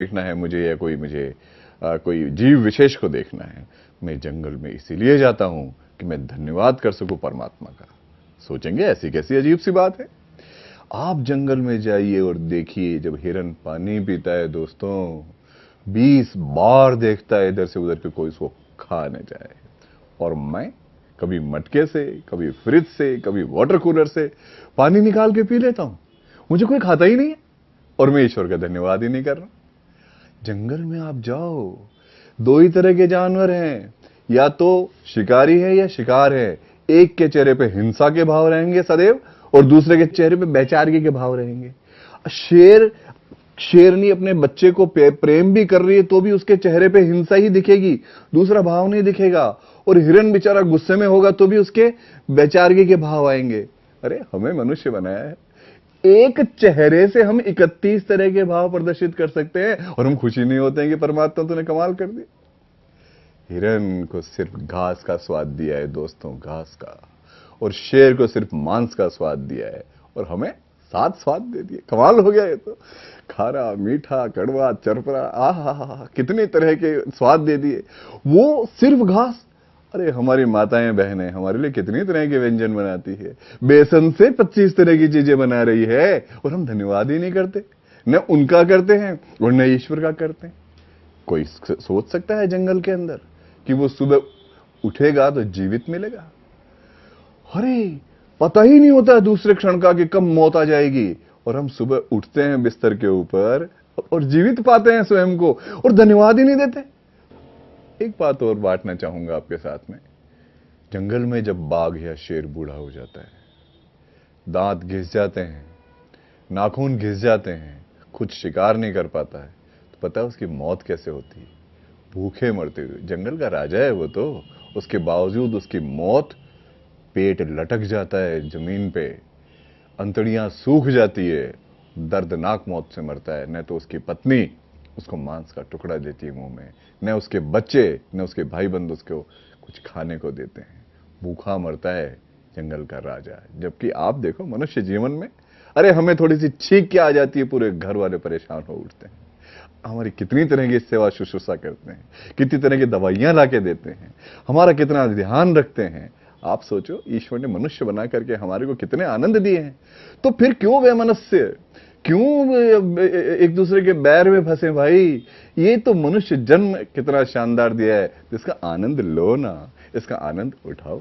देखना है मुझे या कोई जीव विशेष को देखना है, मैं जंगल में इसीलिए जाता हूं कि मैं धन्यवाद कर सकूं परमात्मा का। सोचेंगे ऐसी कैसी अजीब सी बात है। आप जंगल में जाइए और देखिए, जब हिरन पानी पीता है दोस्तों, 20 बार देखता है इधर से उधर कि कोई उसको खा न जाए। और मैं कभी मटके से, कभी फ्रिज से, कभी वाटर कूलर से पानी निकाल के पी लेता हूं। मुझे कोई खाता ही नहीं है और मैं ईश्वर का धन्यवाद ही नहीं कर रहा। जंगल में आप जाओ, दो ही तरह के जानवर हैं, या तो शिकारी है या शिकार है। एक के चेहरे पे हिंसा के भाव रहेंगे सदैव और दूसरे के चेहरे पे बेचारगी के भाव रहेंगे। शेरनी अपने बच्चे को प्रेम भी कर रही है तो भी उसके चेहरे पे हिंसा ही दिखेगी, दूसरा भाव नहीं दिखेगा। और हिरन बेचारा गुस्से में होगा तो भी उसके बेचारगी के भाव आएंगे। अरे हमें मनुष्य बनाया है, एक चेहरे से हम 31 तरह के भाव प्रदर्शित कर सकते हैं और हम खुशी नहीं होते हैं कि परमात्मा तूने कमाल कर दी। हिरन को सिर्फ घास का स्वाद दिया है दोस्तों, घास का, और शेर को सिर्फ मांस का स्वाद दिया है और हमें 7 स्वाद दे दिए। कमाल हो गया ये तो, खारा, मीठा, कड़वा, चरपरा, आहा, कितने तरह के स्वाद दे दिए, वो सिर्फ घास। अरे हमारी माताएं बहनें हमारे लिए कितनी तरह के व्यंजन बनाती है, बेसन से 25 तरह की चीजें बना रही है और हम धन्यवाद ही नहीं करते। न उनका करते हैं और न ईश्वर का करते हैं। कोई सोच सकता है जंगल के अंदर कि वो सुबह उठेगा तो जीवित मिलेगा? अरे पता ही नहीं होता दूसरे क्षण का कि कब मौत आ जाएगी, और हम सुबह उठते हैं बिस्तर के ऊपर और जीवित पाते हैं स्वयं को और धन्यवाद ही नहीं देते। एक बात और बांटना चाहूंगा आपके साथ में। जंगल में जब बाघ या शेर बूढ़ा हो जाता है, दांत घिस जाते हैं, नाखून घिस जाते हैं, खुद शिकार नहीं कर पाता है, तो पता है उसकी मौत कैसे होती है? भूखे मरते हुए। जंगल का राजा है वो तो, उसके बावजूद उसकी मौत, पेट लटक जाता है जमीन पे, अंतड़ियां सूख जाती है, दर्दनाक मौत से मरता है। न तो उसकी पत्नी उसको मांस का टुकड़ा देती है मुंह में, न उसके बच्चे, न उसके भाई बंधु उसको कुछ खाने को देते हैं। भूखा मरता है जंगल का राजा। जबकि आप देखो मनुष्य जीवन में, अरे हमें थोड़ी सी छींक के आ जाती है, पूरे घर वाले परेशान हो उठते हैं। हमारी कितनी तरह की सेवा शुश्रूषा करते हैं, कितनी तरह की दवाइयां लाके देते हैं, हमारा कितना ध्यान रखते हैं। आप सोचो, ईश्वर ने मनुष्य बना करके हमारे को कितने आनंद दिए हैं, तो फिर क्यों वैमनस्य, क्यों एक दूसरे के बैर में फंसे भाई? ये तो मनुष्य जन्म कितना शानदार दिया है, जिसका आनंद लो ना, इसका आनंद उठाओ।